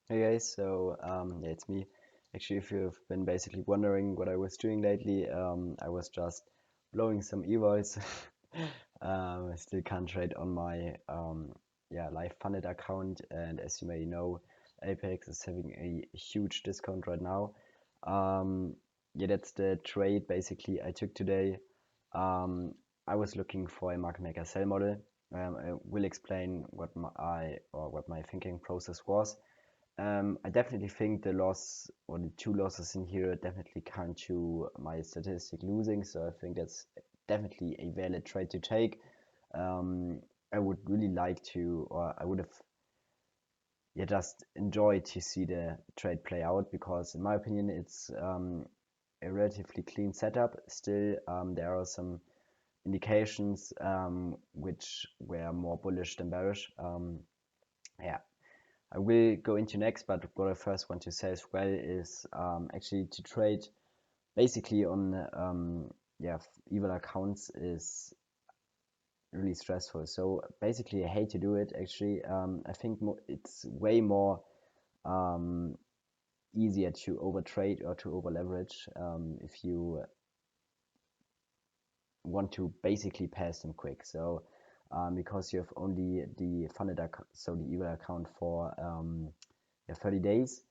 Hey guys, so yeah, it's me. Actually, if you've been basically wondering what I was doing lately, I was just blowing some evals. I still can't trade on my yeah live funded account, and as you may know, Apex is having a huge discount right now. Um, yeah, that's the trade basically I took today. Um, I was looking for a market maker sell model. I will explain what my thinking process was. I definitely think the loss or the two losses in here definitely count to my statistic losing, so I think that's definitely a valid trade to take. Um, I would really like to, or I would have, yeah, just enjoyed to see the trade play out because, in my opinion, it's a relatively clean setup. Still, there are some indications which were more bullish than bearish. Yeah, I will go into next, but what I first want to say as well is actually to trade basically on yeah evil accounts is really stressful. So basically, I hate to do it. Actually, I think it's way more um, easier to over trade or to over leverage if you want to basically pass them quick. So because you have only the funded account, so the evil account for yeah, 30 days.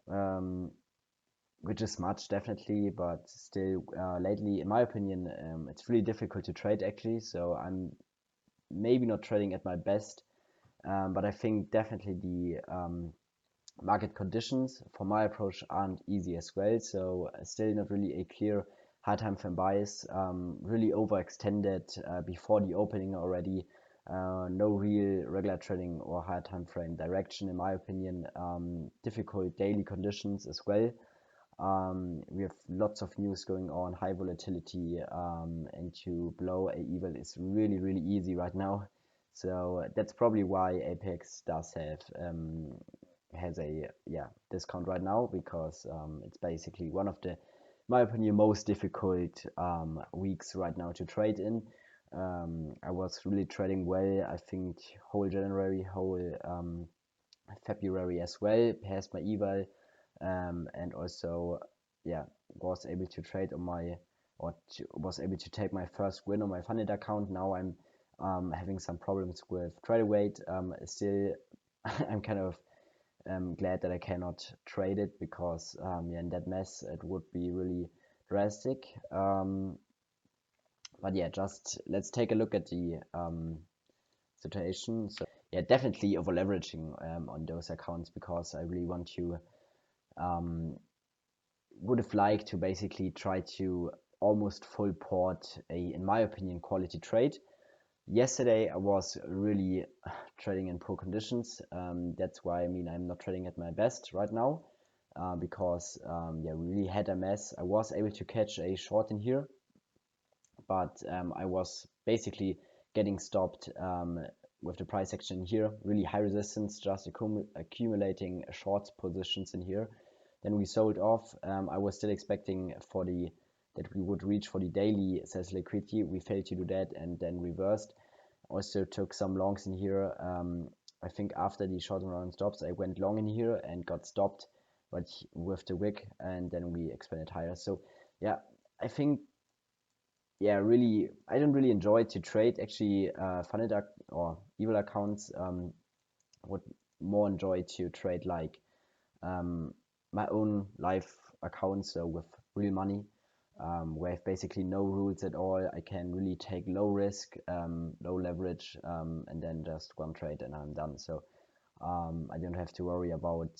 Um, which is much definitely, but still, lately, in my opinion, it's really difficult to trade actually. So I'm maybe not trading at my best, but I think definitely the market conditions for my approach aren't easy as well. So still not really a clear high time frame bias, really overextended before the opening already. No real regular trading or higher time frame direction, in my opinion. Difficult daily conditions as well. We have lots of news going on, high volatility, and to blow a evil is really, really easy right now. So that's probably why Apex does have has a yeah discount right now because it's basically one of the, in my opinion, most difficult weeks right now to trade in. I was really trading well. I think whole January, whole February as well, passed my eval, and also yeah was able to trade on my was able to take my first win on my funded account. Now I'm having some problems with trader weight. Still, I'm kind of glad that I cannot trade it because yeah, in that mess it would be really drastic. But yeah, just let's take a look at the situation. So yeah, definitely over leveraging on those accounts because I really want to um, would have liked to basically try to almost full port a, in my opinion, quality trade. Yesterday I was really trading in poor conditions. That's why I mean I'm not trading at my best right now because yeah, we really had a mess. I was able to catch a short in here, but I was basically getting stopped with the price action here. Really high resistance, just accumulating short positions in here. Then we sold off. I was still expecting for the that we would reach for the daily sales liquidity. We failed to do that and then reversed. Also took some longs in here. I think after the short and round stops, I went long in here and got stopped, but with the wick, and then we expanded higher. So yeah, I think yeah, really, I don't really enjoy to trade actually funded or evil accounts. Would more enjoy to trade like um, my own live accounts, so with real money, where I have basically no rules at all. I can really take low risk, low leverage, and then just one trade and I'm done. So I don't have to worry about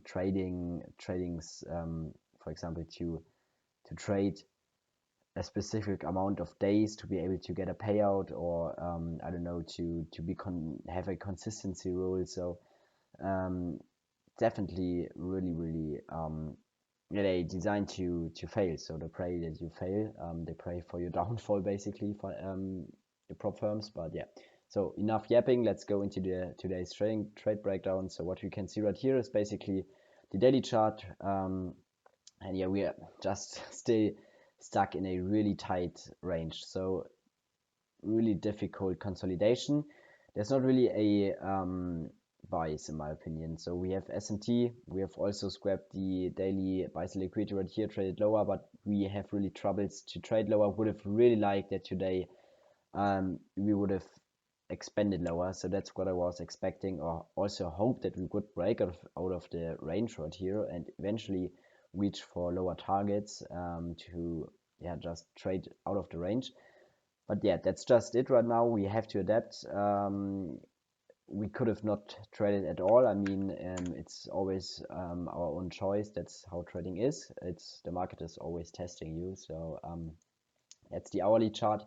tradings, for example, to trade a specific amount of days to be able to get a payout, or I don't know, to be have a consistency rule. So um, definitely really yeah, they designed to fail. So they pray that you fail. They pray for your downfall basically for the prop firms. But yeah. So enough yapping. Let's go into the today's trade breakdown. So what we can see right here is basically the daily chart. And yeah, we are just still stuck in a really tight range. So really difficult consolidation. There's not really a buys in my opinion. So we have S&T, we have also scrapped the daily buy sell liquidity right here, traded lower, but we have really troubles to trade lower. Would have really liked that today we would have expanded lower, so that's what I was expecting, or also hope that we would break out of the range right here and eventually reach for lower targets to just trade out of the range. But yeah, that's just it right now. We have to adapt. We could have not traded at all. I mean, it's always our own choice. That's how trading is. The market is always testing you. So that's the hourly chart.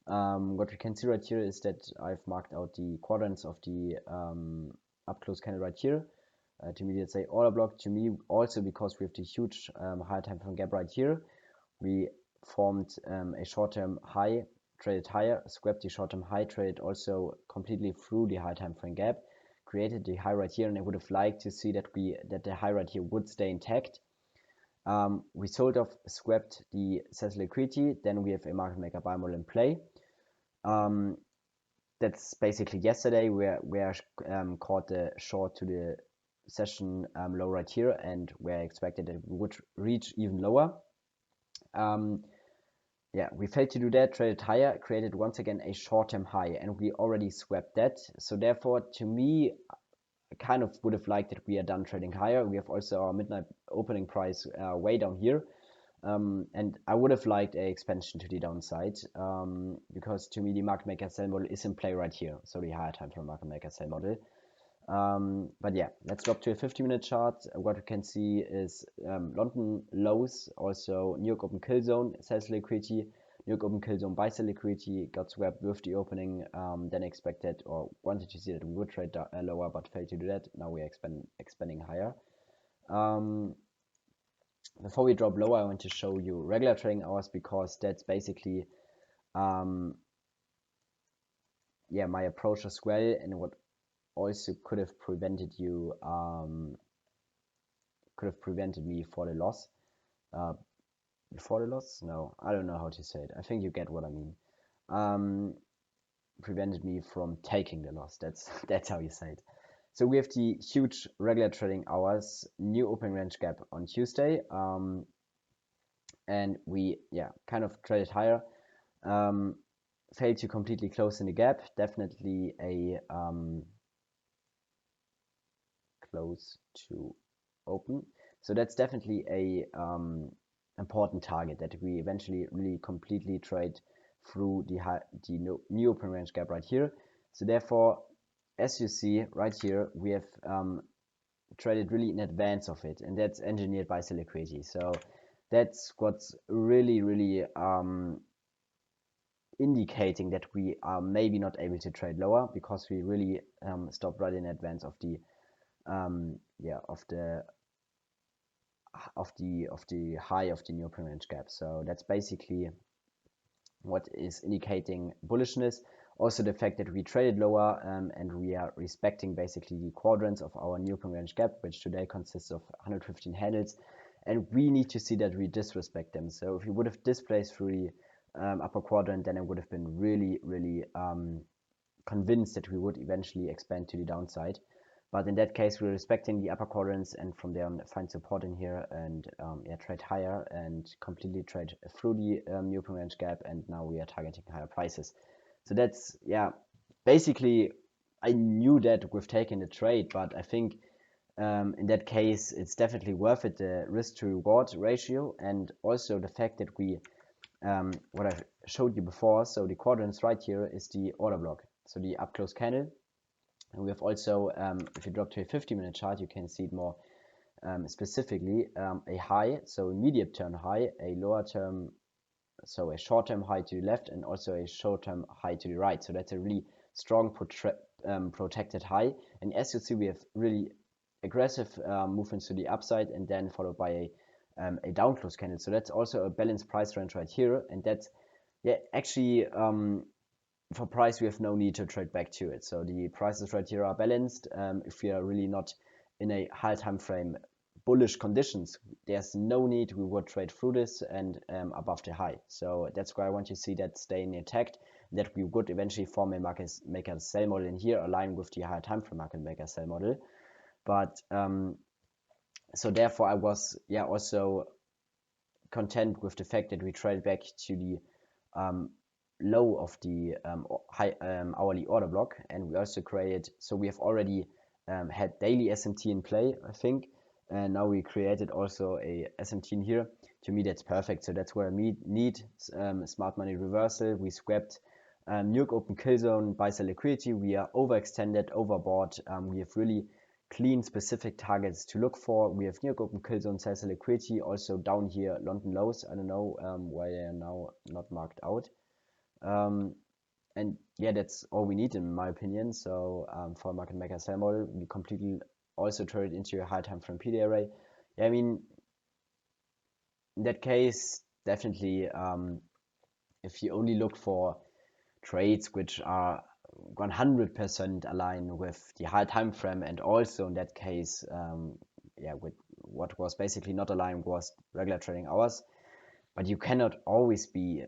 What we can see right here is that I've marked out the quadrants of the up close candle right here. To me, let's say order block. To me, also because we have the huge higher time frame gap right here, we formed a short-term high, traded higher, scrapped the short-term high, traded also completely through the high time frame gap, created the high right here, and I would have liked to see that the high right here would stay intact. We sold off, scrapped the sales liquidity, then we have a market maker buy model in play. That's basically yesterday where I caught the short to the session low right here, and where I expected it would reach even lower. Yeah, we failed to do that, traded higher, created once again a short-term high, and we already swept that. So therefore, to me, I kind of would have liked that we are done trading higher. We have also our midnight opening price way down here. And I would have liked a expansion to the downside because to me the market maker sell model is in play right here. So the higher time frame market maker sell model. But yeah, let's drop to a 50-minute chart. What we can see is London lows, also New York open kill zone, sells liquidity, New York open kill zone buy sell liquidity, got swapped with the opening, then expected or wanted to see that we would trade lower, but failed to do that. Now we are expanding higher. Before we drop lower, I want to show you regular trading hours because that's basically my approach as well, and what also could have prevented you me for the loss. Before the loss? No, I don't know how to say it. I think you get what I mean. Prevented me from taking the loss. That's how you say it. So we have the huge regular trading hours, new opening range gap on Tuesday, and we kind of traded higher. Failed to completely close in the gap. Definitely a close to open. So that's definitely a important target that we eventually really completely trade through the new open range gap right here. So therefore, as you see right here, we have traded really in advance of it, and that's engineered buy sell liquidity. So that's what's really indicating that we are maybe not able to trade lower because we really stopped right in advance of the high of the new open range gap. So that's basically what is indicating bullishness. Also the fact that we traded lower and we are respecting basically the quadrants of our new open range gap, which today consists of 115 handles, and we need to see that we disrespect them. So if we would have displaced through the upper quadrant, then I would have been really convinced that we would eventually expand to the downside. But in that case, we're respecting the upper quadrants, and from there on find support in here and trade higher and completely trade through the new open range gap, and now we are targeting higher prices. So that's basically I knew that we've taken the trade, but I think in that case it's definitely worth it, the risk to reward ratio, and also the fact that we what I showed you before. So the quadrants right here is the order block, so the up close candle. And we have also, if you drop to a 50-minute chart, you can see it more specifically, a high, so a medium term high, a lower term, so a short term high to the left, and also a short term high to the right. So that's a really strong protected high. And as you see, we have really aggressive movements to the upside, and then followed by a down close candle. So that's also a balanced price range right here, and that's actually for price, we have no need to trade back to it. So the prices right here are balanced. If we are really not in a high time frame bullish conditions, there's no need we would trade through this and above the high. So that's why I want to see that staying intact. that we would eventually form a market maker sell model in here, align with the higher time frame market maker sell model. But so therefore I was also content with the fact that we traded back to the low of the high hourly order block, and we also created, so we have already had daily SMT in play, I think, and now we created also a SMT in here. To me that's perfect. So that's where I need smart money reversal. We swapped New York open kill zone buy sell liquidity. We are overextended, overbought. We have really clean specific targets to look for. We have New York open kill zone sell liquidity. Also down here London lows. I don't know why they are now not marked out. And yeah, that's all we need in my opinion. So for market maker sell model, we completely also turned it into a high time frame PD array. Yeah, I mean, in that case, definitely, if you only look for trades which are 100% aligned with the high time frame, and also in that case, yeah, with what was basically not aligned was regular trading hours. But you cannot always be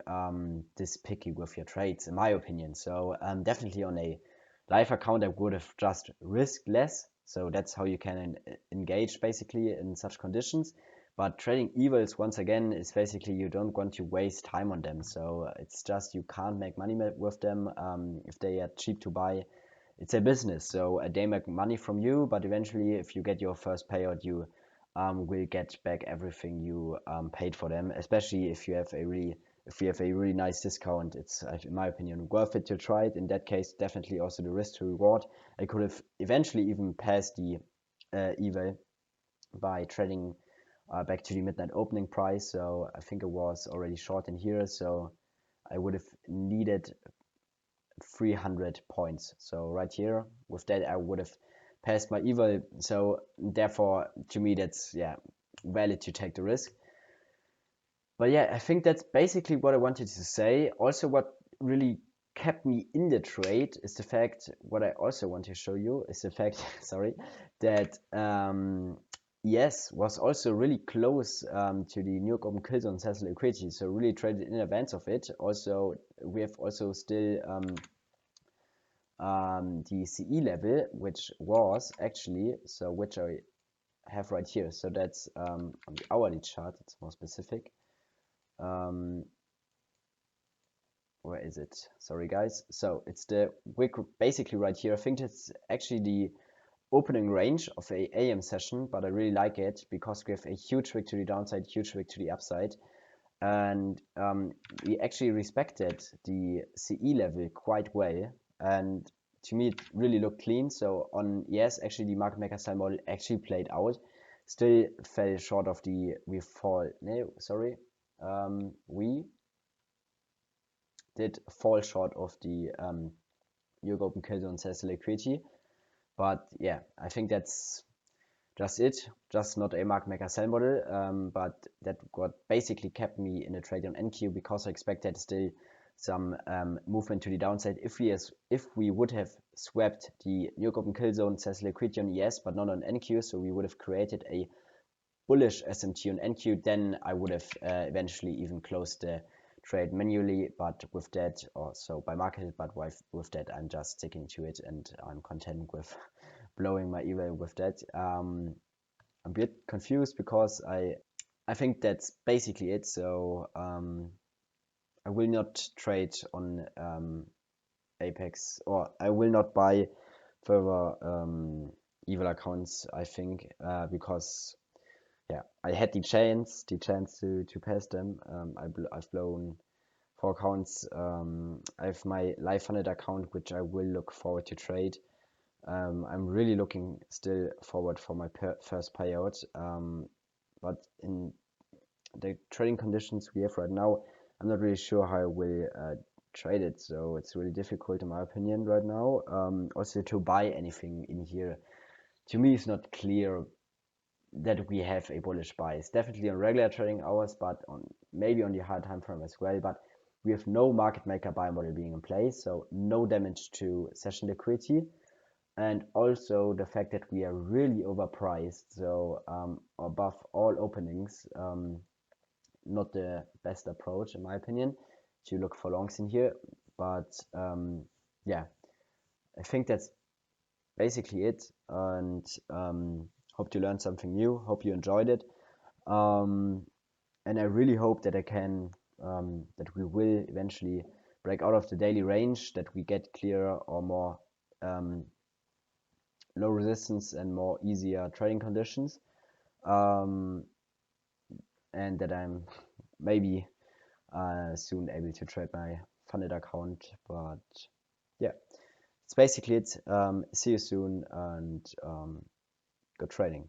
this picky with your trades, in my opinion. So definitely on a live account, I would have just risked less. So that's how you can engage basically in such conditions. But trading evils, once again, is basically you don't want to waste time on them. So it's just you can't make money with them if they are cheap to buy. It's a business, so they make money from you, but eventually if you get your first payout, you will get back everything you paid for them, especially if you have a really nice discount. It's, in my opinion, worth it to try it. In that case, definitely also the risk to reward. I could have eventually even passed the Eval by trading back to the midnight opening price. So I think it was already short in here, so I would have needed 300 points. So right here, with that, I would have passed my Eval. So therefore, to me, that's valid to take the risk. But yeah, I think that's basically what I wanted to say. Also, what really kept me in the trade is the fact, what I also want to show you is the fact, sorry, that yes, was also really close to the New York open kill zone sell liquidity, so really traded in advance of it. Also, we have also still the CE level, which was actually, so which I have right here. So that's on the hourly chart, it's more specific. Where is it? Sorry guys. So it's the wick basically right here. I think it's actually the opening range of a AM session, but I really like it because we have a huge wick to the downside, huge wick to the upside, and we actually respected the CE level quite well, and to me it really looked clean. So on, yes, actually the market maker style model actually played out, still fell short of the we did fall short of the New York open kill zone sell liquidity. But yeah, I think that's just it. Just not a market maker sell model, but that what basically kept me in the trade on NQ, because I expected still some movement to the downside. If we would have swapped the New York open kill zone sell liquidity on ES, but not on NQ, so we would have created a bullish SMT on NQ, then I would have eventually even closed the trade manually, but with that, or so by market, but with that, I'm just sticking to it, and I'm content with blowing my Eval with that. I'm a bit confused because I think that's basically it. So I will not trade on Apex, or I will not buy further Eval accounts, I think, because yeah, I had the chance to pass them. I've blown 4 accounts. I have my live funded account, which I will look forward to trade. I'm really looking still forward for my first payout. But in the trading conditions we have right now, I'm not really sure how I will trade it. So it's really difficult in my opinion right now. Also to buy anything in here, to me, it's not clear that we have a bullish bias. Definitely on regular trading hours, but maybe on the high time frame as well. But we have no market maker buy model being in place, so no damage to session liquidity, and also the fact that we are really overpriced, so above all openings. Not the best approach in my opinion to look for longs in here. But yeah, I think that's basically it, and hope you learned something new, hope you enjoyed it, and I really hope that I can that we will eventually break out of the daily range, that we get clearer or more low resistance and more easier trading conditions, and that I'm maybe soon able to trade my funded account. But yeah, it's basically it. See you soon, and good trading.